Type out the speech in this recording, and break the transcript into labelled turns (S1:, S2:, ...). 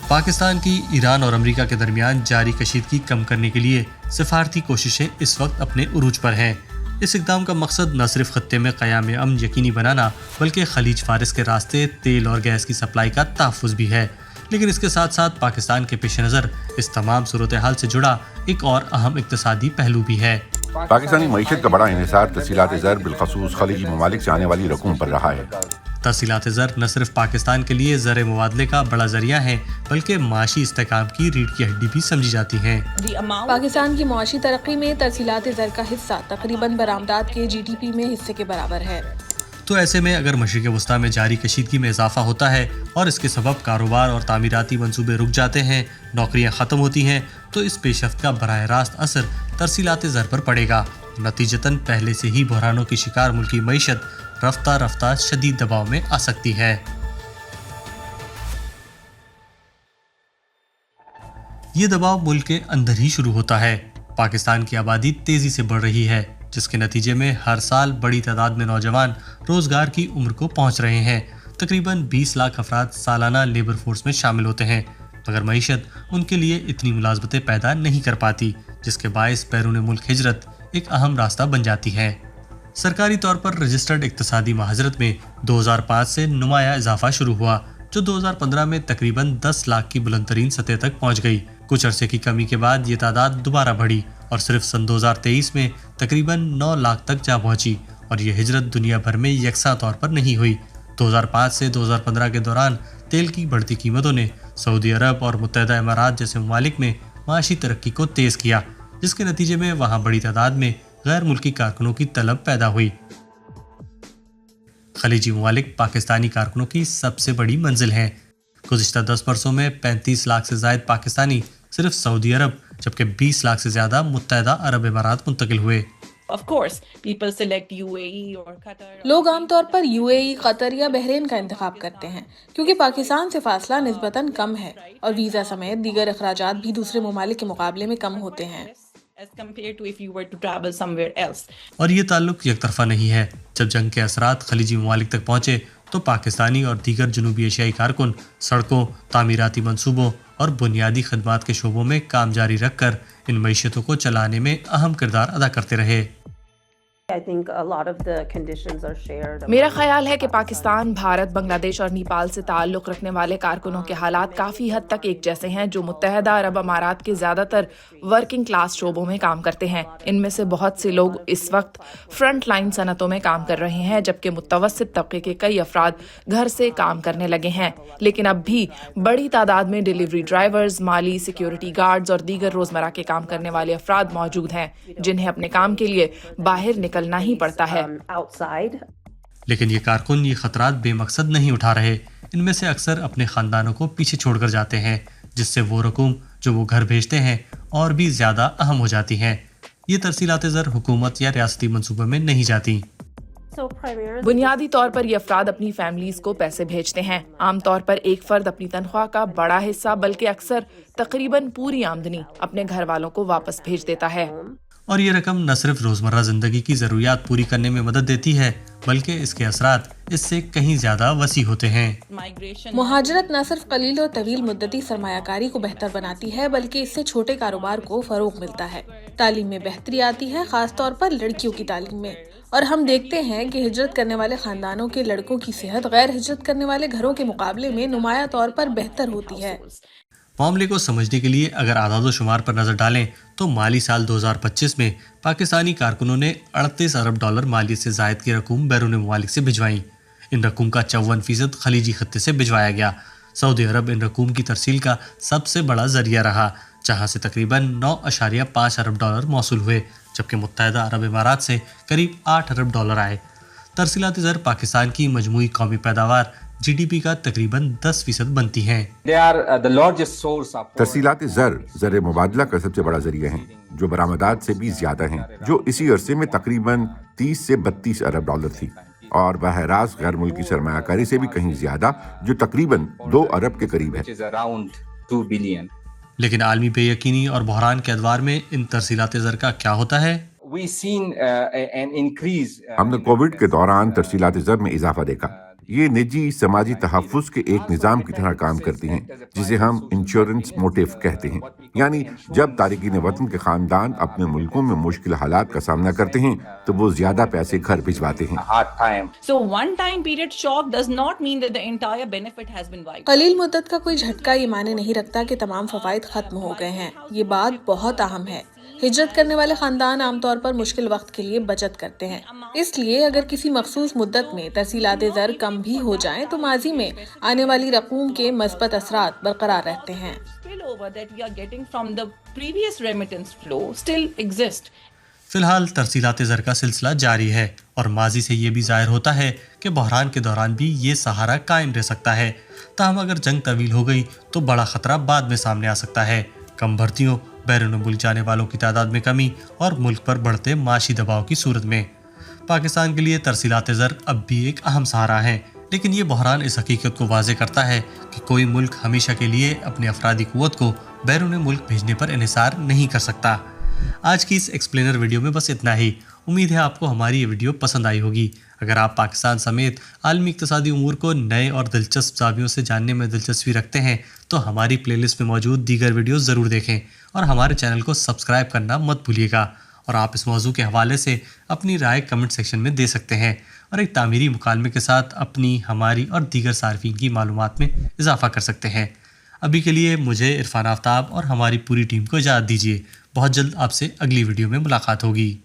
S1: پاکستان کی ایران اور امریکہ کے درمیان جاری کشیدگی کم کرنے کے لیے سفارتی کوششیں اس وقت اپنے عروج پر ہیں۔ اس اقدام کا مقصد نہ صرف خطے میں قیام امن یقینی بنانا بلکہ خلیج فارس کے راستے تیل اور گیس کی سپلائی کا تحفظ بھی ہے، لیکن اس کے ساتھ ساتھ پاکستان کے پیش نظر اس تمام صورتحال سے جڑا ایک اور اہم اقتصادی پہلو بھی ہے۔
S2: پاکستانی معیشت کا بڑا انحصار ترسیلات زر بالخصوص خلیجی ممالک سے آنے والی رقوم پر رہا ہے۔
S1: ترسیلات زر نہ صرف پاکستان کے لیے زر مبادلے کا بڑا ذریعہ ہیں بلکہ معاشی استحکام کی ریڑھ کی ہڈی بھی سمجھی جاتی ہیں۔
S3: پاکستان کی معاشی ترقی میں ترسیلات زر کا حصہ تقریباً برآمدات کے جی ڈی پی میں حصے کے برابر ہے۔
S1: تو ایسے میں اگر مشرق وسطیٰ میں جاری کشیدگی میں اضافہ ہوتا ہے اور اس کے سبب کاروبار اور تعمیراتی منصوبے رک جاتے ہیں، نوکریاں ختم ہوتی ہیں، تو اس پیش رفت کا براہ راست اثر ترسیلات زر پر پڑے گا۔ نتیجتاً پہلے سے ہی بحرانوں کی شکار ملکی معیشت رفتہ رفتہ شدید دباؤ میں آ سکتی ہے۔ یہ دباؤ ملک کے اندر ہی شروع ہوتا ہے۔ پاکستان کی آبادی تیزی سے بڑھ رہی ہے، جس کے نتیجے میں ہر سال بڑی تعداد میں نوجوان روزگار کی عمر کو پہنچ رہے ہیں۔ تقریباً 20 لاکھ افراد سالانہ لیبر فورس میں شامل ہوتے ہیں، مگر معیشت ان کے لیے اتنی ملازمتیں پیدا نہیں کر پاتی، جس کے باعث بیرون ملک ہجرت ایک اہم راستہ بن جاتی ہے۔ سرکاری طور پر رجسٹرڈ اقتصادی مہاجرت میں 2005 سے نمایاں اضافہ شروع ہوا، جو 2015 میں تقریباً 10 لاکھ کی بلند ترین سطح تک پہنچ گئی۔ کچھ عرصے کی کمی کے بعد یہ تعداد دوبارہ بڑھی اور صرف سن 2023 میں تقریباً 9 لاکھ تک جا پہنچی، اور یہ ہجرت دنیا بھر میں یکساں طور پر نہیں ہوئی۔ 2005 سے 2015 کے دوران تیل کی بڑھتی قیمتوں نے سعودی عرب اور متحدہ امارات جیسے ممالک میں معاشی ترقی کو تیز کیا، جس کے نتیجے میں وہاں بڑی تعداد میں غیر ملکی کارکنوں کی طلب پیدا ہوئی۔ خلیجی ممالک پاکستانی کارکنوں کی سب سے بڑی منزل ہیں۔ گزشتہ 10 برسوں میں 35 لاکھ سے زائد پاکستانی صرف سعودی عرب جبکہ 20 لاکھ سے زیادہ متحدہ عرب امارات منتقل ہوئے۔
S3: لوگ عام طور پر یو اے ای، قطر یا بحرین کا انتخاب کرتے ہیں کیونکہ پاکستان سے فاصلہ نسبتاً کم ہے اور ویزا سمیت دیگر اخراجات بھی دوسرے ممالک کے مقابلے میں کم ہوتے ہیں۔
S1: اور یہ تعلق یک طرفہ نہیں ہے۔ جب جنگ کے اثرات خلیجی ممالک تک پہنچے تو پاکستانی اور دیگر جنوبی ایشیائی کارکن سڑکوں، تعمیراتی منصوبوں اور بنیادی خدمات کے شعبوں میں کام جاری رکھ کر ان معیشتوں کو چلانے میں اہم کردار ادا کرتے رہے۔
S4: میرا خیال ہے کہ پاکستان، بھارت، بنگلہ دیش اور نیپال سے تعلق رکھنے والے کارکنوں کے حالات کافی حد تک ایک جیسے ہیں، جو متحدہ عرب امارات کے زیادہ تر ورکنگ کلاس شعبوں میں کام کرتے ہیں۔ ان میں سے بہت سے لوگ اس وقت فرنٹ لائن صنعتوں میں کام کر رہے ہیں، جبکہ متوسط طبقے کے کئی افراد گھر سے کام کرنے لگے ہیں، لیکن اب بھی بڑی تعداد میں ڈیلیوری ڈرائیورز، مالی، سیکیورٹی گارڈز اور دیگر روزمرہ کے کام کرنے والے افراد موجود ہیں، جنہیں اپنے کام کے لیے باہر نکلنا ہی پڑتا ہے۔
S1: لیکن یہ کارکن یہ خطرات بے مقصد نہیں اٹھا رہے۔ ان میں سے اکثر اپنے خاندانوں کو پیچھے چھوڑ کر جاتے ہیں، جس سے وہ رقوم جو وہ گھر بھیجتے ہیں اور بھی زیادہ اہم ہو جاتی ہیں۔ یہ ترسیلات زر حکومت یا ریاستی منصوبے میں نہیں جاتی۔
S4: بنیادی طور پر یہ افراد اپنی فیملیز کو پیسے بھیجتے ہیں، عام طور پر ایک فرد اپنی تنخواہ کا بڑا حصہ بلکہ اکثر تقریباً پوری آمدنی اپنے گھر والوں کو واپس بھیج دیتا ہے۔
S1: اور یہ رقم نہ صرف روزمرہ زندگی کی ضروریات پوری کرنے میں مدد دیتی ہے بلکہ اس کے اثرات اس سے کہیں زیادہ وسیع ہوتے ہیں۔
S3: مہاجرت نہ صرف قلیل اور طویل مدتی سرمایہ کاری کو بہتر بناتی ہے بلکہ اس سے چھوٹے کاروبار کو فروغ ملتا ہے، تعلیم میں بہتری آتی ہے، خاص طور پر لڑکیوں کی تعلیم میں، اور ہم دیکھتے ہیں کہ ہجرت کرنے والے خاندانوں کے لڑکوں کی صحت غیر ہجرت کرنے والے گھروں کے مقابلے میں نمایاں طور پر بہتر ہوتی ہے۔
S1: معاملے کو سمجھنے کے لیے اگر اعداد و شمار پر نظر ڈالیں تو مالی سال 2025 میں پاکستانی کارکنوں نے 38 ارب ڈالر مالیت سے زائد کی رقوم بیرون ممالک سے بھجوائیں۔ ان رقوم کا 54% خلیجی خطے سے بھجوایا گیا۔ سعودی عرب ان رقوم کی ترسیل کا سب سے بڑا ذریعہ رہا، جہاں سے تقریباً 9.5 ارب ڈالر موصول ہوئے، جبکہ متحدہ عرب امارات سے قریب 8 ارب ڈالر آئے۔ ترسیلات زر پاکستان کی مجموعی قومی پیداوار جی ڈی پی کا تقریباً 10% بنتی ہیں۔
S2: ترسیلات زر مبادلہ کا سب سے بڑا ذریعہ ہیں، جو برآمدات سے بھی زیادہ ہیں، جو اسی عرصے میں تقریباً 30 سے 32 ارب ڈالر تھی، اور براہ راست غیر ملکی سرمایہ کاری سے بھی کہیں زیادہ، جو تقریباً 2 ارب کے قریب ہے۔
S1: لیکن عالمی بے یقینی اور بحران کے ادوار میں ان ترسیلات زر کا کیا ہوتا ہے؟
S2: ہم نے کووڈ کے دوران ترسیلات زر میں اضافہ دیکھا۔ یہ نجی سماجی تحفظ کے ایک نظام کی طرح کام کرتی ہیں جسے ہم انشورنس موٹیو کہتے ہیں، یعنی جب تارکین وطن کے خاندان اپنے ملکوں میں مشکل حالات کا سامنا کرتے ہیں تو وہ زیادہ پیسے گھر بھجواتے ہیں۔
S3: قلیل مدت کا کوئی جھٹکا یہ معنی نہیں رکھتا کہ تمام فوائد ختم ہو گئے ہیں۔ یہ بات بہت اہم ہے۔ ہجرت کرنے والے خاندان عام طور پر مشکل وقت کے لیے بچت کرتے ہیں، اس لیے اگر کسی مخصوص مدت میں ترسیلات زر کم بھی ہو جائیں تو ماضی میں آنے والی رقوم کے مثبت اثرات برقرار رہتے ہیں۔
S1: فی الحال ترسیلات زر کا سلسلہ جاری ہے اور ماضی سے یہ بھی ظاہر ہوتا ہے کہ بحران کے دوران بھی یہ سہارا قائم رہ سکتا ہے۔ تاہم اگر جنگ طویل ہو گئی تو بڑا خطرہ بعد میں سامنے آ سکتا ہے۔ کم بھرتیوں، بیرون ملک جانے والوں کی تعداد میں کمی اور ملک پر بڑھتے معاشی دباؤ کی صورت میں پاکستان کے لیے ترسیلات زر اب بھی ایک اہم سہارا ہے، لیکن یہ بحران اس حقیقت کو واضح کرتا ہے کہ کوئی ملک ہمیشہ کے لیے اپنے افرادی قوت کو بیرون ملک بھیجنے پر انحصار نہیں کر سکتا۔ آج کی اس ایکسپلینر ویڈیو میں بس اتنا ہی۔ امید ہے آپ کو ہماری یہ ویڈیو پسند آئی ہوگی۔ اگر آپ پاکستان سمیت عالمی اقتصادی امور کو نئے اور دلچسپ زاویوں سے جاننے میں دلچسپی رکھتے ہیں تو ہماری پلے لسٹ میں موجود دیگر ویڈیوز ضرور دیکھیں اور ہمارے چینل کو سبسکرائب کرنا مت بھولیے گا۔ اور آپ اس موضوع کے حوالے سے اپنی رائے کمنٹ سیکشن میں دے سکتے ہیں اور ایک تعمیری مکالمے کے ساتھ اپنی، ہماری اور دیگر صارفین کی معلومات میں اضافہ کر سکتے ہیں۔ ابھی کے لیے مجھے عرفان آفتاب اور ہماری پوری ٹیم کو اجازت دیجیے۔ بہت جلد آپ سے اگلی ویڈیو میں ملاقات ہوگی۔